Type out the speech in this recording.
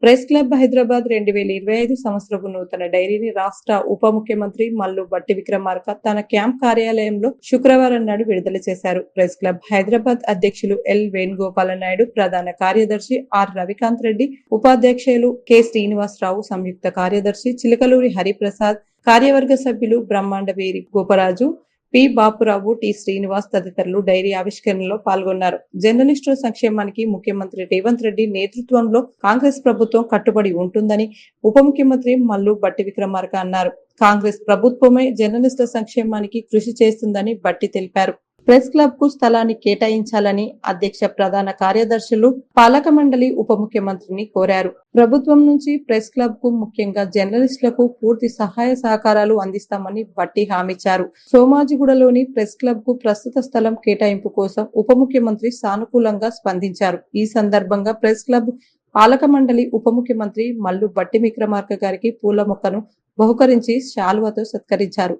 Press club Hyderabad 2025 సంవత్సరపు నూతన డైరీని రాష్ట్ర ఉప ముఖ్యమంత్రి మల్లు భట్టి విక్రమార్క తన క్యాంప్ కార్యాలయంలో శుక్రవారం నాడు విడుదల చేశారు. ప్రెస్ క్లబ్ హైదరాబాద్ అధ్యక్షులు ఎల్ వేణుగోపాల నాయుడు, ప్రధాన కార్యదర్శి ఆర్ రవికాంత్ రెడ్డి, ఉపాధ్యక్షులు కె శ్రీనివాసరావు, సంయుక్త కార్యదర్శి చిలకలూరి హరిప్రసాద్, కార్యవర్గ సభ్యులు బ్రహ్మాండవేరి గోపరాజు, పి బాపురావు, టి శ్రీనివాస్ తదితరులు డైరీ ఆవిష్కరణలో పాల్గొన్నారు. జర్నలిస్టుల సంక్షేమానికి ముఖ్యమంత్రి రేవంత్ రెడ్డి నేతృత్వంలో కాంగ్రెస్ ప్రభుత్వం కట్టుబడి ఉంటుందని ఉప ముఖ్యమంత్రి మల్లు భట్టి విక్రమార్క అన్నారు. కాంగ్రెస్ ప్రభుత్వమే జర్నలిస్టుల సంక్షేమానికి కృషి చేస్తుందని భట్టి తెలిపారు. ప్రెస్ క్లబ్ కు స్థలాన్ని కేటాయించాలని అధ్యక్ష, ప్రధాన కార్యదర్శులు, పాలక మండలి ఉప ముఖ్యమంత్రిని కోరారు. ప్రభుత్వం నుంచి ప్రెస్ క్లబ్ కు, ముఖ్యంగా జర్నలిస్టులకు పూర్తి సహాయ సహకారాలు అందిస్తామని భట్టి హామీచ్చారు. సోమాజిగూడలోని ప్రెస్ క్లబ్ కు ప్రస్తుత స్థలం కేటాయింపు కోసం ఉప ముఖ్యమంత్రి సానుకూలంగా స్పందించారు. ఈ సందర్భంగా ప్రెస్ క్లబ్ పాలక మండలి ఉప ముఖ్యమంత్రి మల్లు భట్టి విక్రమార్క గారికి పూల మొక్కను బహుకరించి శాలువతో సత్కరించారు.